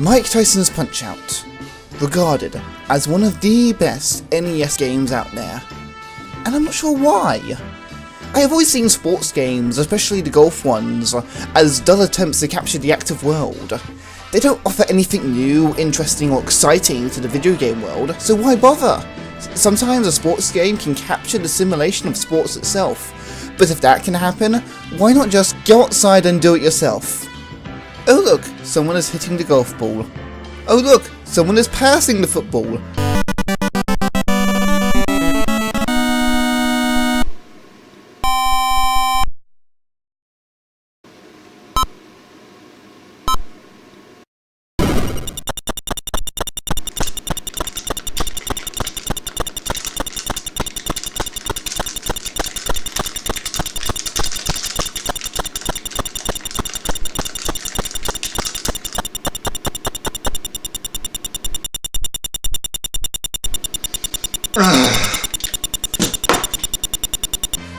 Mike Tyson's Punch-Out, regarded as one of the best NES games out there, and I'm not sure why. I have always seen sports games, especially the golf ones, as dull attempts to capture the active world. They don't offer anything new, interesting or exciting to the video game world, so why bother? Sometimes a sports game can capture the simulation of sports itself, but if that can happen, why not just go outside and do it yourself? Oh look, someone is hitting the golf ball. Oh look, someone is passing the football.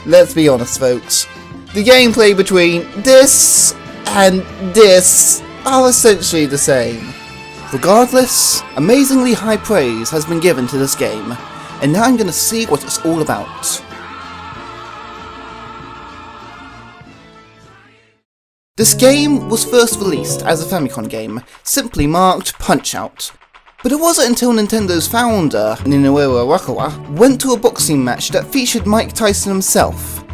Let's be honest, folks. The gameplay between this and this are essentially the same. Regardless, amazingly high praise has been given to this game, and now I'm going to see what it's all about. This game was first released as a Famicom game, simply marked Punch-Out. But it wasn't until Nintendo's founder, Minuoru Arakawa, went to a boxing match that featured Mike Tyson himself,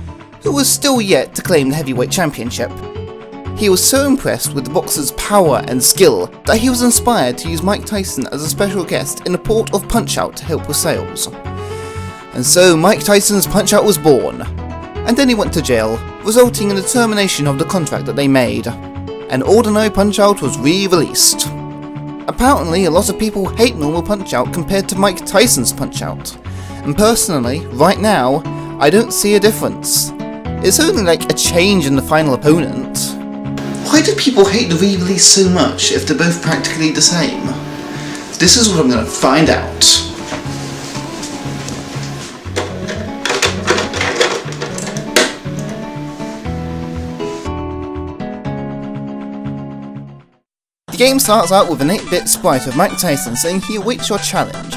who was still yet to claim the heavyweight championship. He was so impressed with the boxer's power and skill that he was inspired to use Mike Tyson as a special guest in a port of Punch-Out to help with sales. And so Mike Tyson's Punch-Out was born, and then he went to jail, resulting in the termination of the contract that they made, and ordinary Punch-Out was re-released. Apparently, a lot of people hate normal Punch-Out compared to Mike Tyson's Punch-Out, and personally, right now, I don't see a difference. It's only like a change in the final opponent. Why do people hate the re-release so much if they're both practically the same? This is what I'm gonna find out. The game starts out with an 8-bit sprite of Mike Tyson saying he awaits your challenge,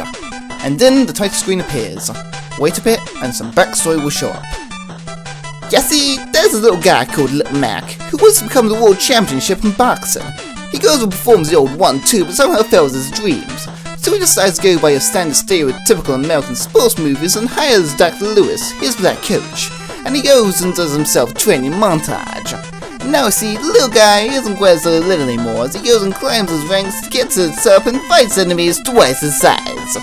and then the title screen appears. Wait a bit, and some backstory will show up. You see, there's a little guy called Little Mac, who wants to become the world championship in boxing. He goes and performs the old 1-2, but somehow fails his dreams. So he decides to go by your standard stereotypical American sports movies and hires Dr. Lewis, his black coach, and he goes and does himself a training montage. Now see, the little guy isn't quite so little anymore as he goes and climbs his ranks to get to the top and fights enemies twice his size.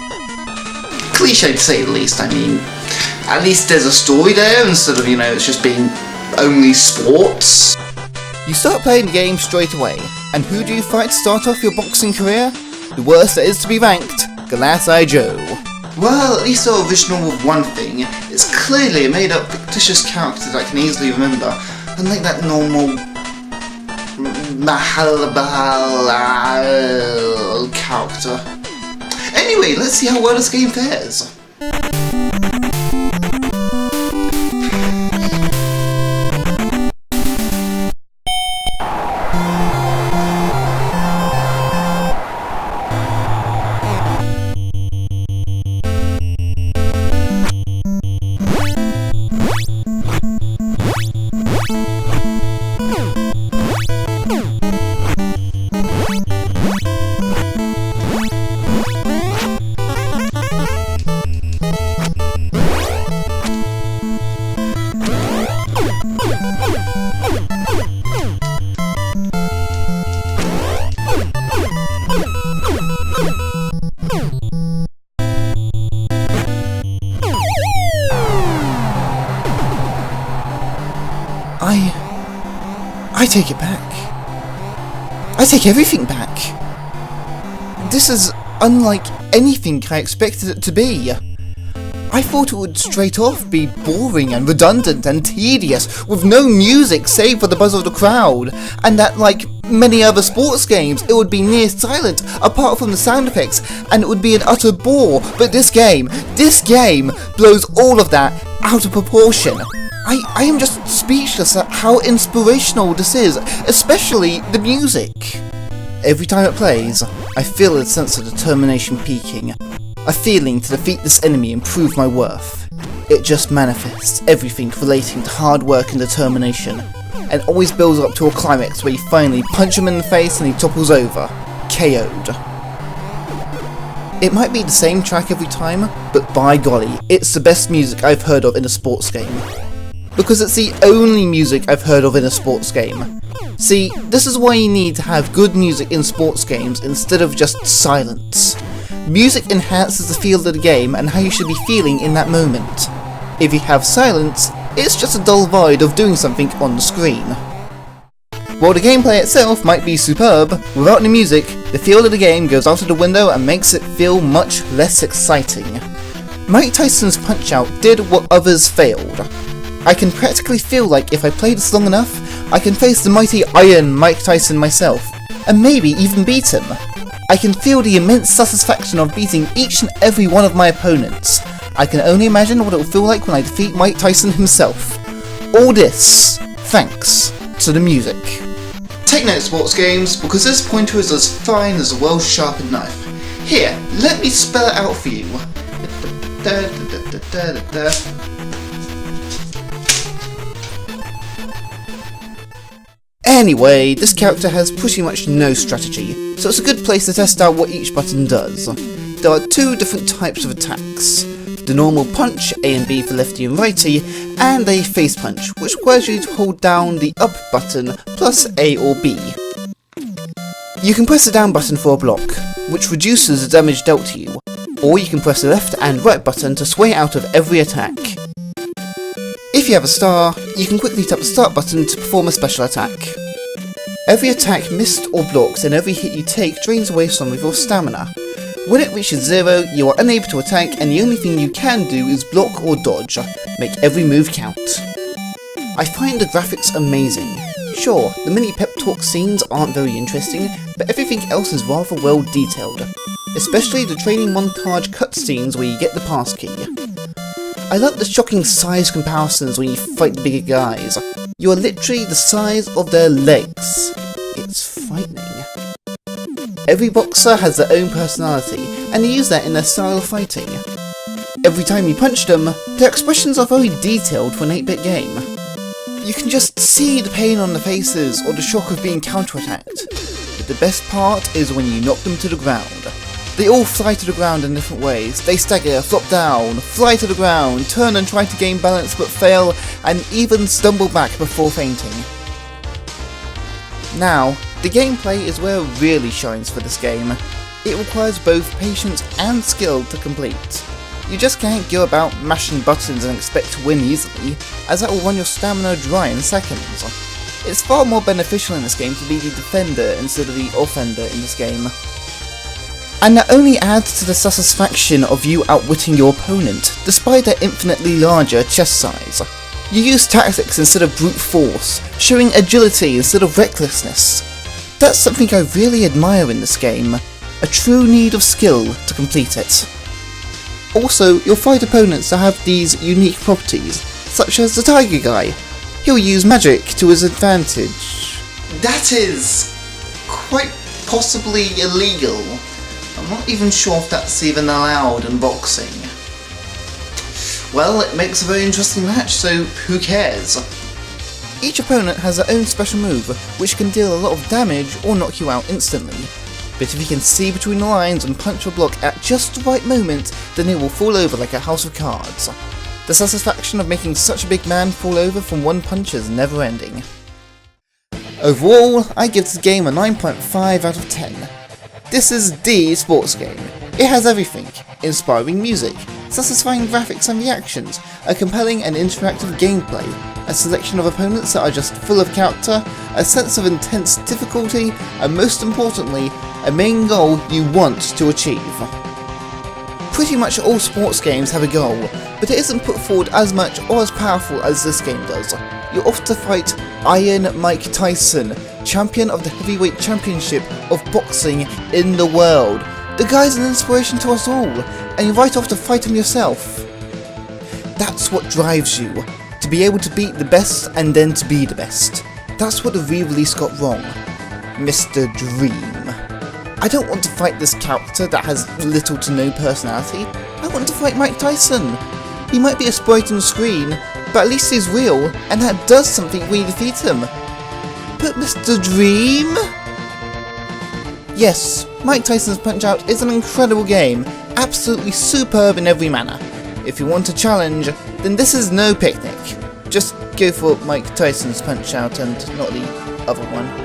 Cliche to say the least, I mean, at least there's a story there instead of, it's just being only sports. You start playing the game straight away, and who do you fight to start off your boxing career? The worst that is to be ranked, Glass Eye Joe. Well, at least they're original with one thing, it's clearly a made up fictitious character that I can easily remember. Unlike that normal character. Anyway, let's see how well this game fares. I take it back. I take everything back. This is unlike anything I expected it to be. I thought it would straight off be boring and redundant and tedious, with no music save for the buzz of the crowd, and that, like many other sports games, it would be near silent apart from the sound effects, and it would be an utter bore. But this game blows all of that out of proportion. I am just speechless at how inspirational this is, especially the music. every time it plays, I feel a sense of determination peaking. A feeling to defeat this enemy and prove my worth. It just manifests everything relating to hard work and determination, and always builds up to a climax where you finally punch him in the face and he topples over, KO'd. It might be the same track every time, but by golly, it's the best music I've heard of in a sports game. Because it's the only music I've heard of in a sports game. See, this is why you need to have good music in sports games instead of just silence. Music enhances the feel of the game and how you should be feeling in that moment. If you have silence, it's just a dull void of doing something on the screen. While the gameplay itself might be superb, without the music, the feel of the game goes out of the window and makes it feel much less exciting. Mike Tyson's Punch-Out did what others failed. I can practically feel like if I play this long enough, I can face the mighty Iron Mike Tyson myself, and maybe even beat him. I can feel the immense satisfaction of beating each and every one of my opponents. I can only imagine what it will feel like when I defeat Mike Tyson himself. All this, thanks to the music. Take note, sports games, because this pointer is as fine as a well-sharpened knife. Here, let me spell it out for you. Anyway, this character has pretty much no strategy, so it's a good place to test out what each button does. There are two different types of attacks. The normal punch, A and B for lefty and righty, and a face punch, which requires you to hold down the up button plus A or B. You can press the down button for a block, which reduces the damage dealt to you, or you can press the left and right button to sway out of every attack. If you have a star, you can quickly tap the start button to perform a special attack. Every attack missed or blocked and every hit you take drains away some of your stamina. When it reaches 0, you are unable to attack and the only thing you can do is block or dodge. Make every move count. I find the graphics amazing. Sure, the mini pep talk scenes aren't very interesting, but everything else is rather well detailed. Especially the training montage cutscenes where you get the passkey. I love the shocking size comparisons when you fight the bigger guys. You are literally the size of their legs. It's frightening. Every boxer has their own personality, and they use that in their style of fighting. Every time you punch them, their expressions are very detailed for an 8-bit game. You can just see the pain on their faces or the shock of being counterattacked. But the best part is when you knock them to the ground. They all fly to the ground in different ways. They stagger, flop down, fly to the ground, turn and try to gain balance but fail, and even stumble back before fainting. Now, the gameplay is where it really shines for this game. It requires both patience and skill to complete. You just can't go about mashing buttons and expect to win easily, as that will run your stamina dry in seconds. It's far more beneficial in this game to be the defender instead of the offender in this game. And that only adds to the satisfaction of you outwitting your opponent, despite their infinitely larger chest size. You use tactics instead of brute force, showing agility instead of recklessness. That's something I really admire in this game, a true need of skill to complete it. Also, you'll fight opponents that have these unique properties, such as the Tiger Guy. He'll use magic to his advantage. That is quite possibly illegal. I'm not even sure if that's even allowed in boxing. Well, it makes a very interesting match, so who cares? Each opponent has their own special move, which can deal a lot of damage or knock you out instantly. But if you can see between the lines and punch or block at just the right moment, then it will fall over like a house of cards. The satisfaction of making such a big man fall over from one punch is never ending. Overall, I give this game a 9.5 out of 10. This is the sports game. It has everything: inspiring music, satisfying graphics and reactions, a compelling and interactive gameplay, a selection of opponents that are just full of character, a sense of intense difficulty, and most importantly, a main goal you want to achieve. Pretty much all sports games have a goal, but it isn't put forward as much or as powerful as this game does. You're off to fight Iron Mike Tyson, champion of the heavyweight championship of boxing in the world. The guy's an inspiration to us all, and you're right off to fight him yourself. That's what drives you, to be able to beat the best and then to be the best. That's what the re-release got wrong. Mr. Dream. I don't want to fight this character that has little to no personality. I want to fight Mike Tyson. He might be a sprite on screen, but at least he's real, and that does something when you defeat him. But Mr. Dream? Yes, Mike Tyson's Punch-Out is an incredible game, absolutely superb in every manner. If you want a challenge, then this is no picnic. Just go for Mike Tyson's Punch-Out and not the other one.